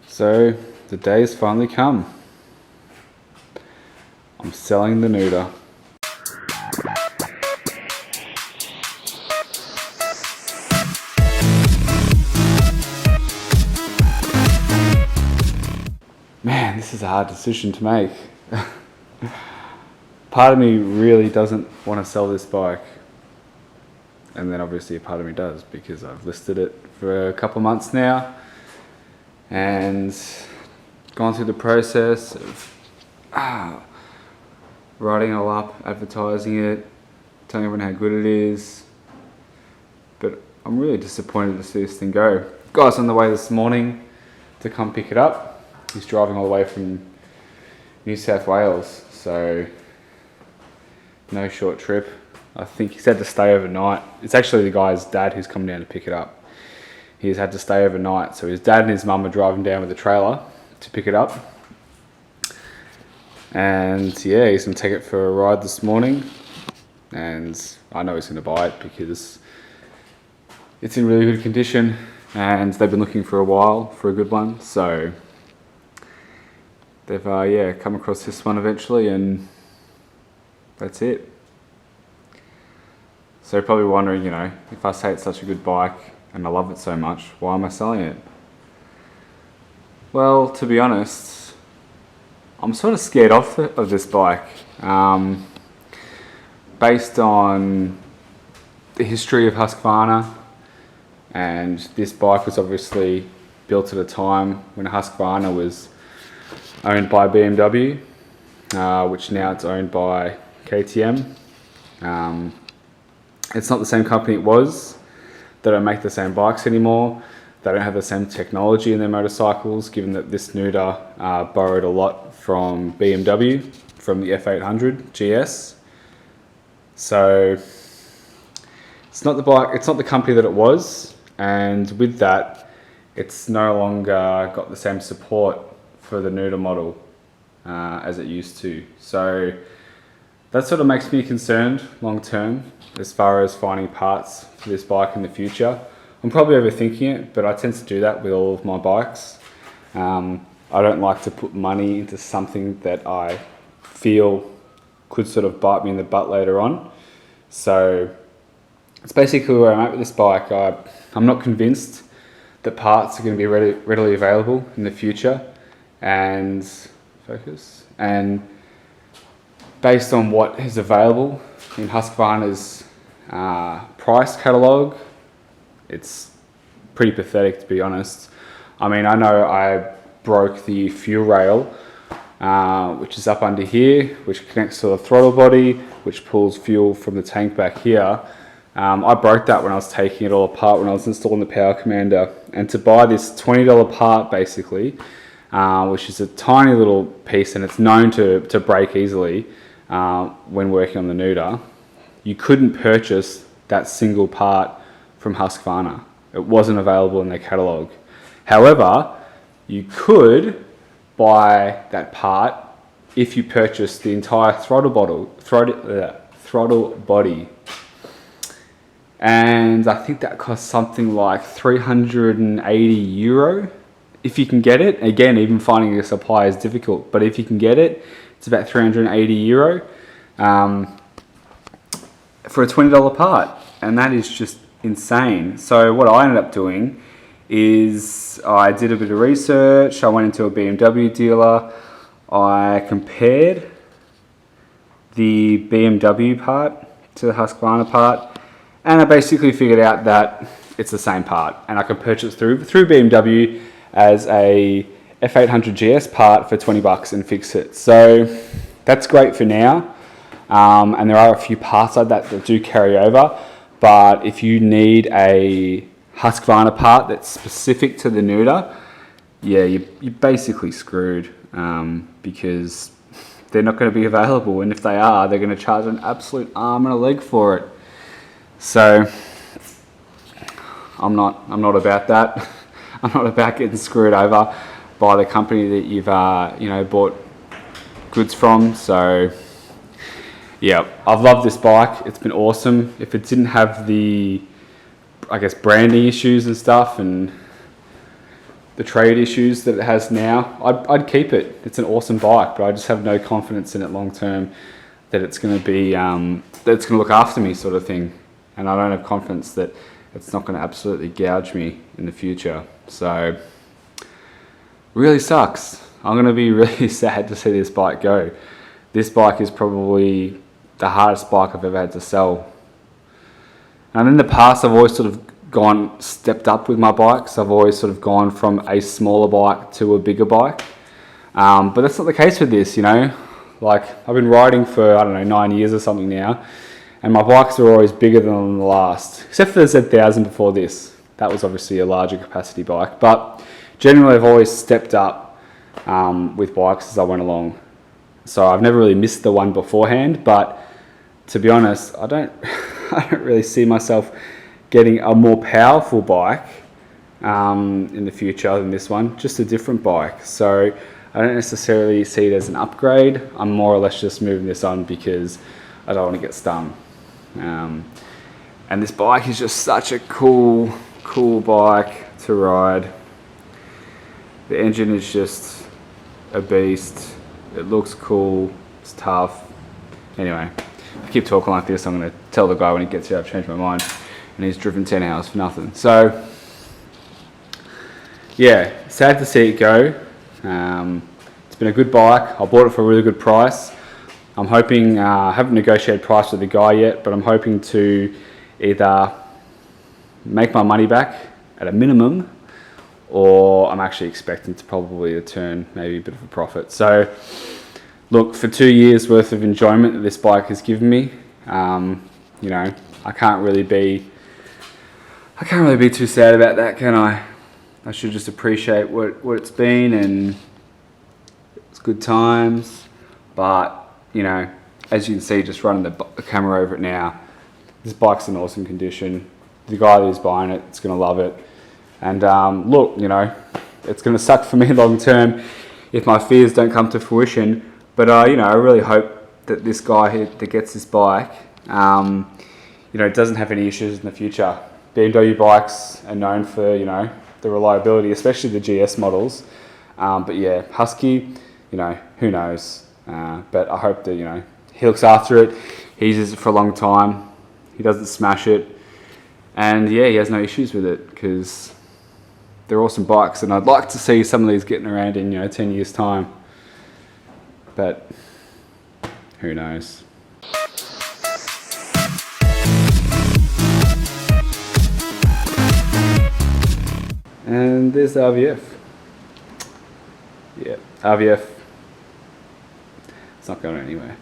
So the day has finally come. I'm selling the Nuda. Man, this is a hard decision to make. Part of me really doesn't want to sell this bike. And then obviously a part of me does, because I've listed it for a couple of months now and gone through the process of writing it all up, advertising it, telling everyone how good it is. But I'm really disappointed to see this thing go. Guy's on the way this morning to come pick it up. He's driving all the way from New South Wales, so no short trip. I think he's had to stay overnight. It's actually the guy's dad who's come down to pick it up. He's had to stay overnight, so his dad and his mum are driving down with the trailer to pick it up. And yeah, he's going to take it for a ride this morning. And I know he's going to buy it because it's in really good condition and they've been looking for a while for a good one. So they've come across this one eventually, and that's it. So you're probably wondering, if I say it's such a good bike and I love it so much, why am I selling it? Well, to be honest, I'm sort of scared off of this bike. Based on the history of Husqvarna, and this bike was obviously built at a time when Husqvarna was owned by BMW, which now it's owned by KTM. It's not the same company it was. They don't make the same bikes anymore. They don't have the same technology in their motorcycles, given that this Nuda borrowed a lot from BMW, from the F800 GS. So it's not the bike, it's not the company that it was, and with that, it's no longer got the same support for the Nuda model as it used to. So that sort of makes me concerned long term as far as finding parts for this bike in the future. I'm probably overthinking it, but I tend to do that with all of my bikes. I don't like to put money into something that I feel could sort of bite me in the butt later on. So it's basically where I'm at with this bike. I'm not convinced that parts are going to be readily available in the future, and based on what is available in Husqvarna's price catalogue, it's pretty pathetic, to be honest. I mean, I know I broke the fuel rail, which is up under here, which connects to the throttle body, which pulls fuel from the tank back here. I broke that when I was taking it all apart when I was installing the power commander. And to buy this $20 part, basically, which is a tiny little piece, and it's known to break easily when working on the Nuda, you couldn't purchase that single part from Husqvarna. It wasn't available in their catalogue. However, you could buy that part if you purchased the entire throttle body. And I think that costs something like €380 if you can get it. Again, even finding a supply is difficult, but if you can get it, it's about €380 for a $20 part, and that is just insane. So what I ended up doing is I did a bit of research. I went into a BMW dealer. I compared the BMW part to the Husqvarna part, and I basically figured out that it's the same part, and I can purchase through BMW as a F800 GS part for $20 and fix it. So that's great for now. And there are a few parts like that do carry over, but if you need a Husqvarna part that's specific to the Nuda, you're basically screwed, because they're not going to be available, and if they are, they're going to charge an absolute arm and a leg for it. So I'm not about that. I'm not about getting screwed over by the company that you've bought goods from. So yeah, I've loved this bike. It's been awesome. If it didn't have the, branding issues and stuff, and the trade issues that it has now, I'd keep it. It's an awesome bike, but I just have no confidence in it long term that it's going to be, that it's going to look after me sort of thing. And I don't have confidence that it's not going to absolutely gouge me in the future. So, really sucks. I'm going to be really sad to see this bike go. This bike is probably the hardest bike I've ever had to sell. And in the past, I've always sort of stepped up with my bikes. I've always sort of gone from a smaller bike to a bigger bike. But that's not the case with this, you know. Like, I've been riding for, I don't know, 9 years or something now. And my bikes are always bigger than the last. Except for the Z1000 before this. That was obviously a larger capacity bike. But generally, I've always stepped up with bikes as I went along. So I've never really missed the one beforehand. But to be honest, I don't really see myself getting a more powerful bike in the future than this one, just a different bike. So I don't necessarily see it as an upgrade. I'm more or less just moving this on because I don't want to get stung. And this bike is just such a cool bike to ride. The engine is just a beast. It looks cool, it's tough. Anyway, if I keep talking like this, I'm going to tell the guy when he gets here I've changed my mind. And he's driven 10 hours for nothing. So, yeah, sad to see it go. It's been a good bike. I bought it for a really good price. I'm hoping, I haven't negotiated price with the guy yet, but I'm hoping to either make my money back at a minimum, or I'm actually expecting to probably turn maybe a bit of a profit. So, look, for 2 years worth of enjoyment that this bike has given me, you know, I can't really be too sad about that, can I? I should just appreciate what it's been, and it's good times. But, you know, as you can see, just running the camera over it now, this bike's in awesome condition. The guy who's buying it is going to love it. And look, you know, it's going to suck for me long term if my fears don't come to fruition. But, you know, I really hope that this guy that gets this bike, you know, doesn't have any issues in the future. BMW bikes are known for, you know, the reliability, especially the GS models. But yeah, Husky, you know, who knows? But I hope that, you know, he looks after it. He uses it for a long time. He doesn't smash it. And yeah, he has no issues with it because they're awesome bikes. And I'd like to see some of these getting around in, you know, 10 years' time. But who knows? And there's the RVF. Yeah, RVF. It's not going anywhere.